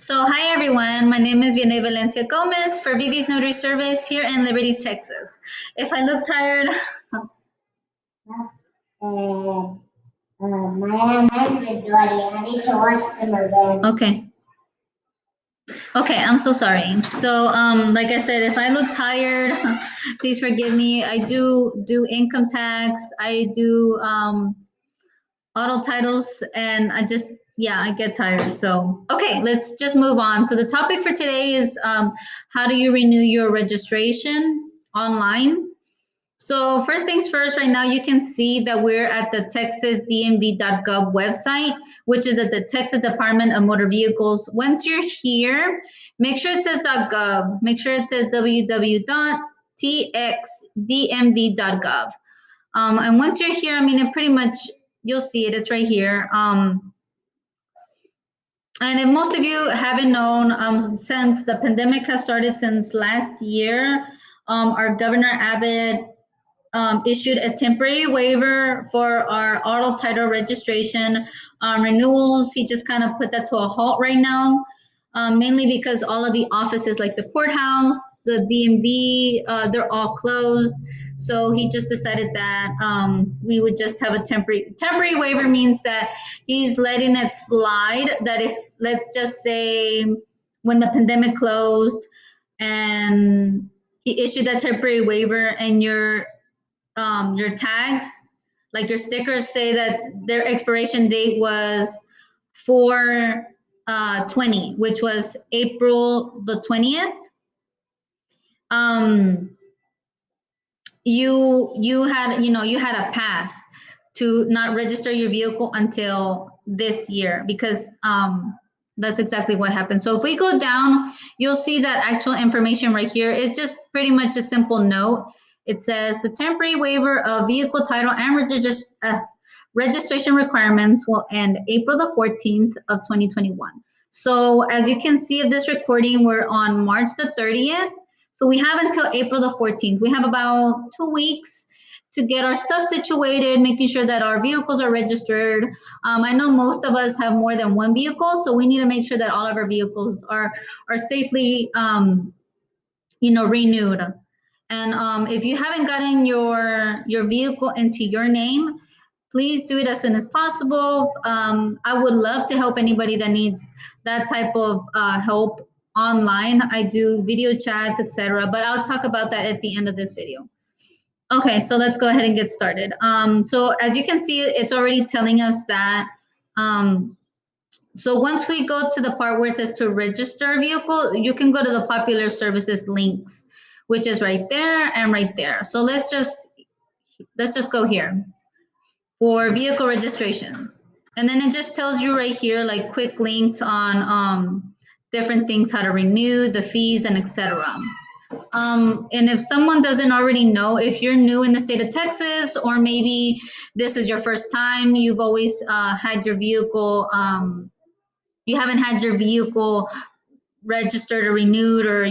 So, hi everyone. My name is Vianey Valencia Gomez for Vivi's Notary Service here in Liberty, Texas. If I look tired, My hands are dirty. I need to wash them again. okay. Okay, I'm so sorry. So, like I said, if I look tired, please forgive me. I do income tax. I do auto titles, and I get tired. So, okay, let's just move on. So, the topic for today is how do you renew your registration online? So first things first, right now you can see that we're at the TXDMV.GOV website, which is at the Texas Department of Motor Vehicles. Once you're here, make sure it says .gov. Make sure it says www.TXDMV.GOV. And once you're here, it pretty much, you'll see it. It's right here. And if most of you haven't known, since the pandemic has started since last year, our Governor Abbott issued a temporary waiver for our auto title registration renewals. He just kind of put that to a halt right now, mainly because all of the offices like the courthouse, the DMV, they're all closed. So he just decided that we would just have a temporary waiver. Means that he's letting it slide, that if, let's just say, when the pandemic closed and he issued that temporary waiver and your tags, like your stickers, say that their expiration date was 4/20, which was April the 20th. You had you had a pass to not register your vehicle until this year, because that's exactly what happened. So if we go down, you'll see that actual information right here is just pretty much a simple note. It says the temporary waiver of vehicle title and registration requirements will end April the 14th of 2021. So as you can see of this recording, we're on March the 30th. So we have until April the 14th. We have about 2 weeks to get our stuff situated, making sure that our vehicles are registered. I know most of us have more than one vehicle, so we need to make sure that all of our vehicles are safely, renewed. And if you haven't gotten your vehicle into your name, please do it as soon as possible. I would love to help anybody that needs that type of help online. I do video chats, etc. But I'll talk about that at the end of this video. Okay, so let's go ahead and get started. So as you can see, it's already telling us that. So once we go to the part where it says to register a vehicle, you can go to the popular services links, which is right there and right there. So let's just go here for vehicle registration. And then it just tells you right here, like quick links on different things, how to renew, the fees, and etc. And if someone doesn't already know, if you're new in the state of Texas, or maybe this is your first time, you've always had your vehicle, you haven't had your vehicle registered or renewed, or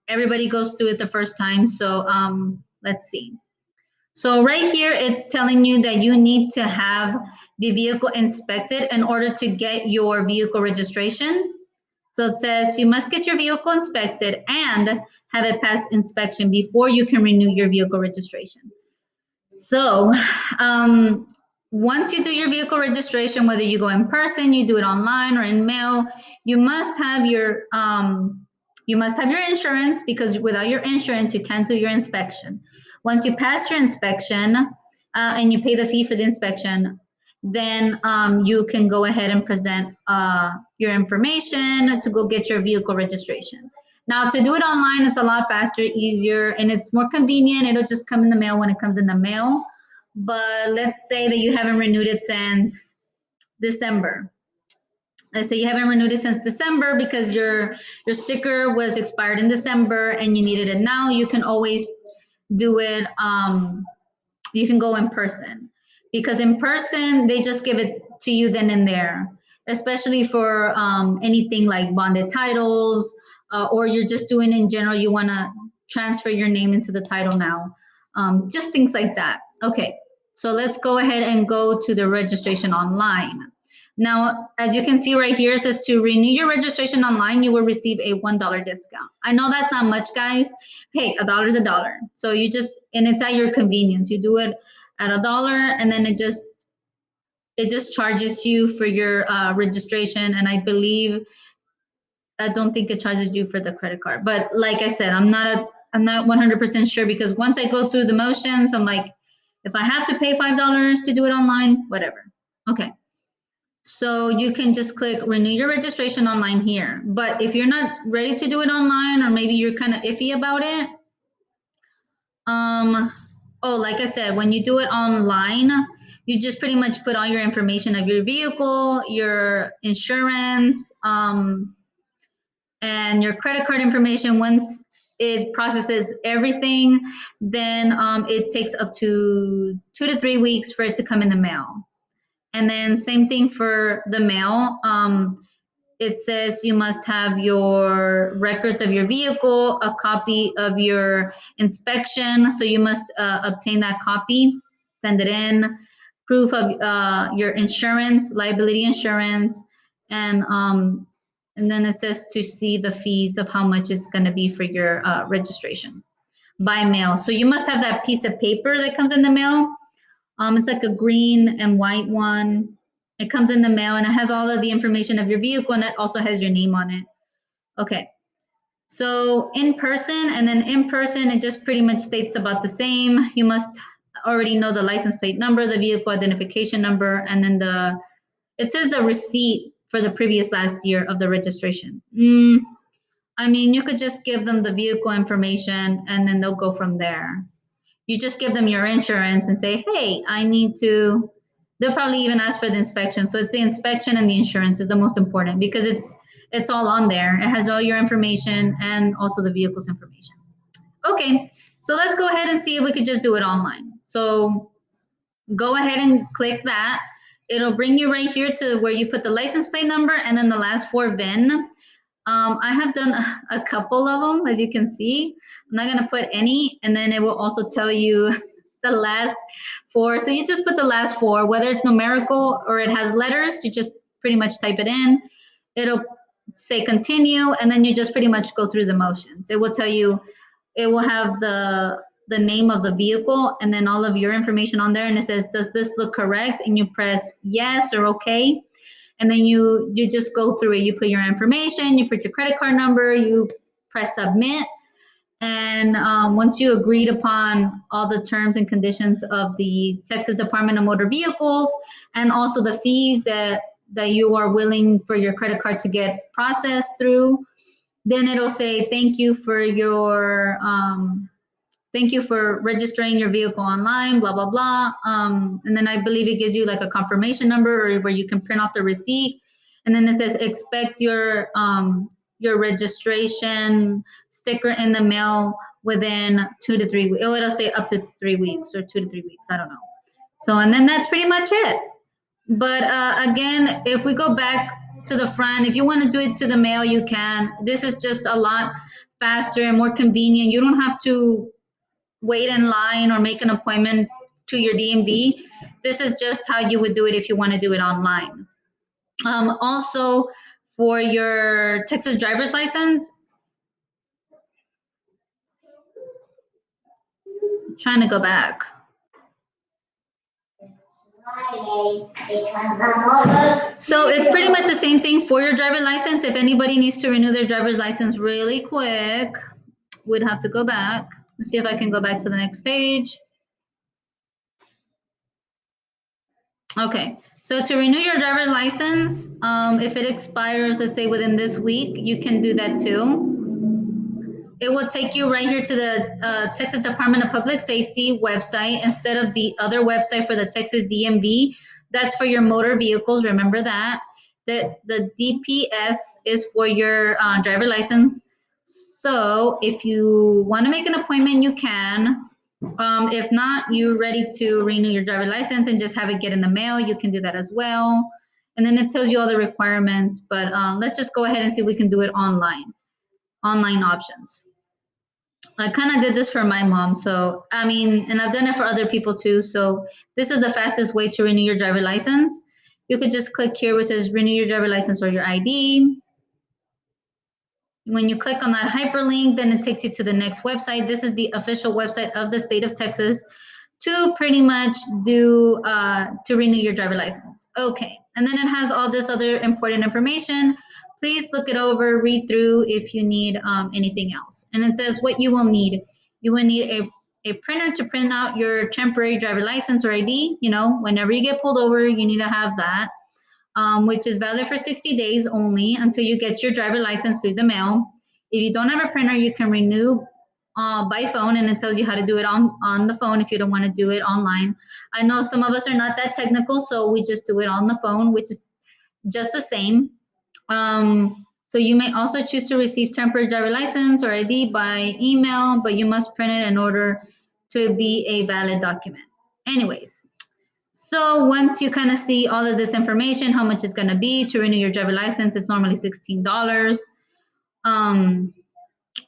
everybody goes through it the first time. So let's see. So right here, it's telling you that you need to have the vehicle inspected in order to get your vehicle registration. So it says you must get your vehicle inspected and have it pass inspection before you can renew your vehicle registration. So once you do your vehicle registration, whether you go in person, you do it online or in mail, you must have your insurance, because without your insurance, you can't do your inspection. Once you pass your inspection and you pay the fee for the inspection, then you can go ahead and present your information to go get your vehicle registration. Now, to do it online, it's a lot faster, easier, and it's more convenient. It'll just come in the mail when it comes in the mail. But let's say that you haven't renewed it since December. Let's say you haven't renewed it since December because your sticker was expired in December and you needed it now. You can always do it. You can go in person, because in person they just give it to you then and there, especially for anything like bonded titles, or you're just doing in general, you want to transfer your name into the title now, just things like that. Okay, so let's go ahead and go to the registration online. Now, as you can see right here, it says to renew your registration online, you will receive a $1 discount. I know that's not much, guys. Hey, $1 is $1. So you just, and it's at your convenience. You do it at $1, and then it just charges you for your registration. And I don't think it charges you for the credit card. But like I said, I'm not 100% sure, because once I go through the motions, I'm like, if I have to pay $5 to do it online, whatever. Okay. So you can just click renew your registration online here. But if you're not ready to do it online, or maybe you're kind of iffy about it, like I said, when you do it online, you just pretty much put all your information of your vehicle, your insurance, and your credit card information. Once it processes everything, then it takes up to 2 to 3 weeks for it to come in the mail. And then same thing for the mail. It says you must have your records of your vehicle, a copy of your inspection. So you must obtain that copy, send it in, proof of your insurance, liability insurance, and then it says to see the fees of how much it's going to be for your registration by mail. So you must have that piece of paper that comes in the mail. It's like a green and white one. It comes in the mail, and it has all of the information of your vehicle, and it also has your name on it. Okay. So in person, and then in person, it just pretty much states about the same. You must already know the license plate number, the vehicle identification number, and then it says the receipt for the previous last year of the registration. I mean, you could just give them the vehicle information, and then they'll go from there. You just give them your insurance and say, hey, I need to, they'll probably even ask for the inspection. So it's the inspection and the insurance is the most important, because it's all on there. It has all your information and also the vehicle's information. Okay, so let's go ahead and see if we could just do it online. So go ahead and click that. It'll bring you right here to where you put the license plate number and then the last 4 VIN. I have done a couple of them, as you can see. I'm not going to put any, and then it will also tell you the last 4. So you just put the last 4, whether it's numerical or it has letters, you just pretty much type it in. It'll say continue, and then you just pretty much go through the motions. It will tell you, it will have the name of the vehicle and then all of your information on there, and it says, does this look correct? And you press yes or okay. And then you just go through it. You put your information, you put your credit card number, you press submit. And once you agreed upon all the terms and conditions of the Texas Department of Motor Vehicles, and also the fees that you are willing for your credit card to get processed through, then it'll say thank you for registering your vehicle online, blah, blah, blah. And then I believe it gives you like a confirmation number, or where you can print off the receipt. And then it says expect your registration sticker in the mail within 2 to 3 weeks. Oh, it'll say up to 3 weeks or 2 to 3 weeks. I don't know. So, and then that's pretty much it. But again, if we go back to the front, if you want to do it to the mail, you can. This is just a lot faster and more convenient. You don't have to wait in line or make an appointment to your DMV. This is just how you would do it if you want to do it online. Also, for your Texas driver's license, I'm trying to go back. So it's pretty much the same thing for your driver's license. If anybody needs to renew their driver's license really quick, we'd have to go back. Let's see if I can go back to the next page. Okay, so to renew your driver's license, if it expires, let's say within this week, you can do that too. It will take you right here to the Texas Department of Public Safety website instead of the other website for the Texas DMV. That's for your motor vehicles, remember that. The DPS is for your driver license. So if you want to make an appointment, you can. If not, you're ready to renew your driver license and just have it get in the mail, you can do that as well. And then it tells you all the requirements, but let's just go ahead and see if we can do it online options. I kind of did this for my mom, so I mean, and I've done it for other people too. So this is the fastest way to renew your driver license. You could just click here where it says renew your driver license or your ID. When you click on that hyperlink, then it takes you to the next website. This is the official website of the state of Texas to pretty much do to renew your driver license. Okay, and then it has all this other important information. Please look it over, read through if you need anything else. And it says what you will need. You will need a printer to print out your temporary driver license or ID. You know, whenever you get pulled over, you need to have that. Which is valid for 60 days only until you get your driver license through the mail. If you don't have a printer, you can renew by phone, and it tells you how to do it on the phone if you don't want to do it online. I know some of us are not that technical, so we just do it on the phone, which is just the same. So you may also choose to receive temporary driver license or ID by email, but you must print it in order to be a valid document. Anyways, so once you kind of see all of this information, how much it's going to be to renew your driver license, it's normally $16.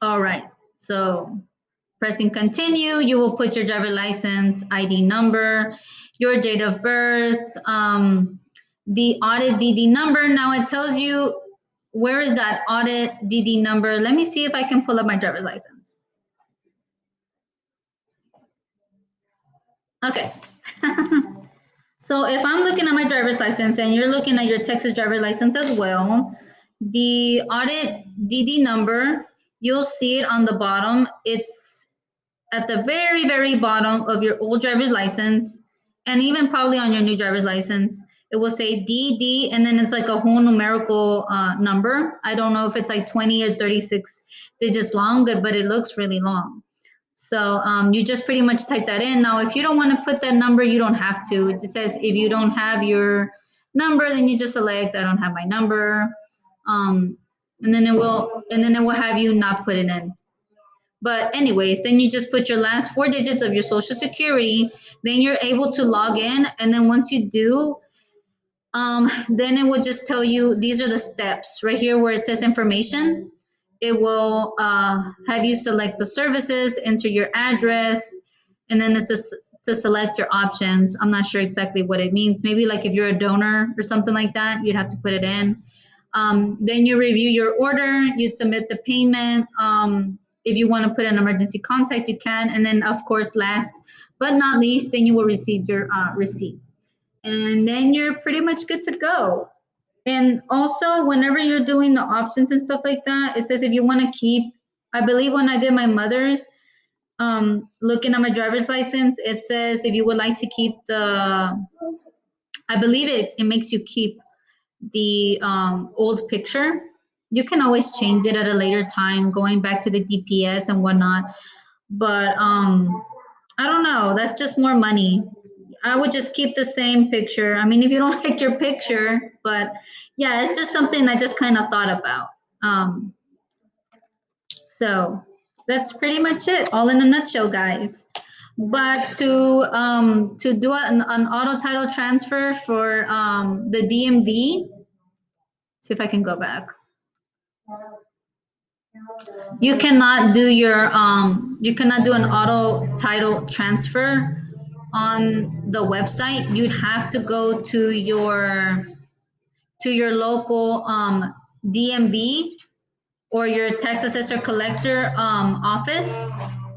All right, so pressing continue, you will put your driver license ID number, your date of birth, the audit DD number. Now it tells you where is that audit DD number. Let me see if I can pull up my driver's license. Okay. So if I'm looking at my driver's license and you're looking at your Texas driver's license as well, the audit DD number, you'll see it on the bottom. It's at the very, very bottom of your old driver's license, and even probably on your new driver's license. It will say DD, and then it's like a whole numerical number. I don't know if it's like 20 or 36 digits long, but it looks really long. So you just pretty much type that in. Now, if you don't want to put that number, you don't have to. It just says if you don't have your number, then you just select I don't have my number, and then it will have you not put it in. But anyways, then you just put your last 4 digits of your social security. Then you're able to log in, and then once you do, then it will just tell you these are the steps right here where it says information. It will have you select the services, enter your address, and then this is to select your options. I'm not sure exactly what it means. Maybe like if you're a donor or something like that, you'd have to put it in. Then you review your order, you'd submit the payment. If you want to put an emergency contact, you can. And then, of course, last but not least, then you will receive your receipt. And then you're pretty much good to go. And also, whenever you're doing the options and stuff like that, it says if you want to keep, I believe when I did my mother's, looking at my driver's license, it says if you would like to keep I believe it makes you keep the old picture. You can always change it at a later time, going back to the DPS and whatnot. But I don't know. That's just more money. I would just keep the same picture. I mean, if you don't like your picture, but yeah, it's just something I just kind of thought about. So that's pretty much it, all in a nutshell, guys. But to do an auto title transfer for the DMV, see if I can go back. You cannot do an auto title transfer on the website. You'd have to go to your local DMV or your tax assessor collector office,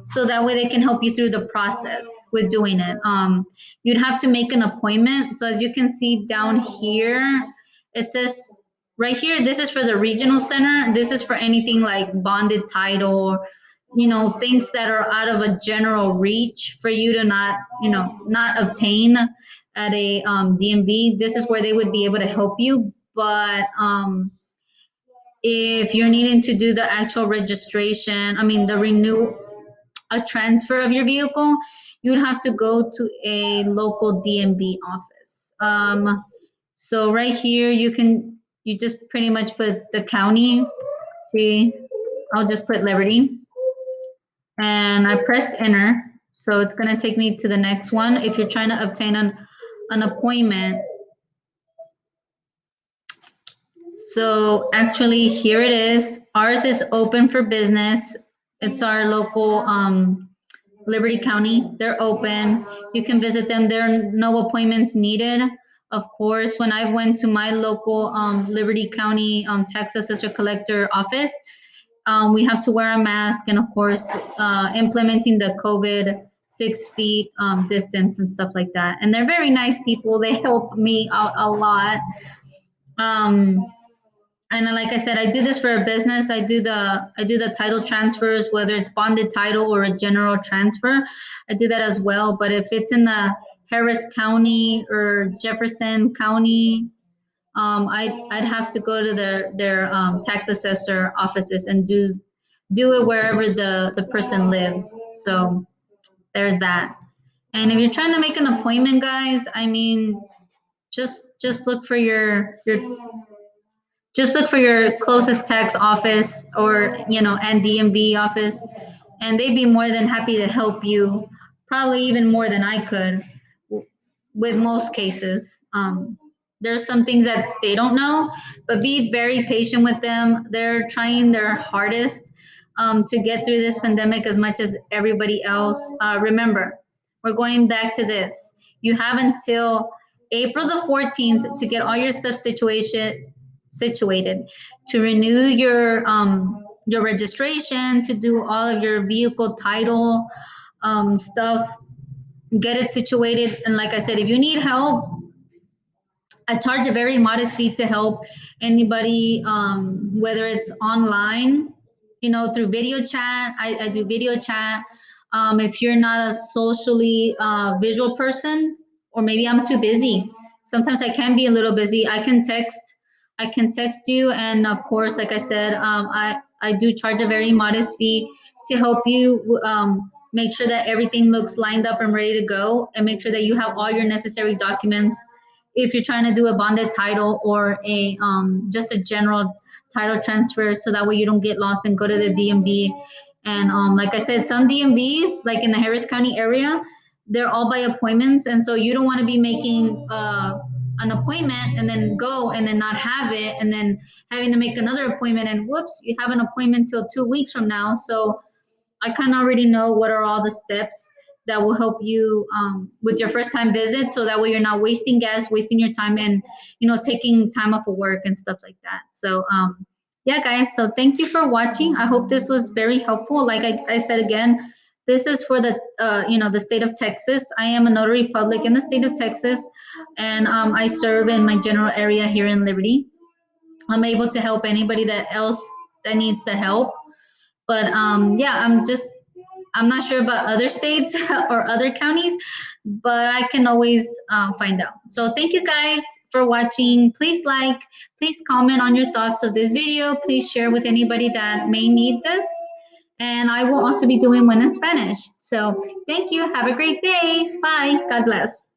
so that way they can help you through the process with doing it. You'd have to make an appointment. So as you can see down here, it says right here, this is for the regional center. This is for anything like bonded title, things that are out of a general reach for you to not obtain at a DMV. This is where they would be able to help you. But if you're needing to do the actual registration, a transfer of your vehicle, you'd have to go to a local DMV office. So right here, you just pretty much put the county. See, I'll just put Liberty, and I pressed enter. So it's gonna take me to the next one. If you're trying to obtain an appointment. So actually, here it is. Ours is open for business. It's our local Liberty County. They're open. You can visit them. There are no appointments needed. Of course, when I went to my local Liberty County tax assessor collector office, we have to wear a mask, and of course, implementing the COVID 6 feet distance and stuff like that. And they're very nice people. They help me out a lot. Um, and like I said, I do this for a business. I do the title transfers, whether it's bonded title or a general transfer. I do that as well. But if it's in the Harris County or Jefferson County, I'd have to go to their tax assessor offices and do it wherever the person lives. So there's that. And if you're trying to make an appointment, guys, I mean, just look for your just look for your closest tax office, or and DMV office, and they'd be more than happy to help you, probably even more than I could with most cases. There's some things that they don't know, but be very patient with them. They're trying their hardest to get through this pandemic as much as everybody else. Remember, we're going back to this. You have until April the 14th to get all your stuff situated, to renew your registration, to do all of your vehicle title stuff, get it situated. And like I said, if you need help, I charge a very modest fee to help anybody, whether it's online, through video chat. I do video chat. If you're not a socially visual person, or maybe I'm too busy. Sometimes I can be a little busy. I can text. I can text you, and of course, like I said, I do charge a very modest fee to help you make sure that everything looks lined up and ready to go, and make sure that you have all your necessary documents if you're trying to do a bonded title or a just a general title transfer, so that way you don't get lost and go to the DMV. And like I said, some DMVs, like in the Harris County area, they're all by appointments, and so you don't want to be making an appointment and then go and then not have it, and then having to make another appointment, and whoops, you have an appointment till 2 weeks from now. So I kind of already know what are all the steps that will help you with your first time visit, so that way you're not wasting gas, wasting your time, and taking time off of work and stuff like that. So yeah, guys. So thank you for watching. I hope this was very helpful. Like I said again, this is for the state of Texas. I am a notary public in the state of Texas, and I serve in my general area here in Liberty. I'm able to help anybody that needs the help. But yeah, I'm not sure about other states or other counties, but I can always find out. So thank you guys for watching. Please like, please comment on your thoughts of this video. Please share with anybody that may need this. And I will also be doing one in Spanish. So thank you. Have a great day. Bye. God bless.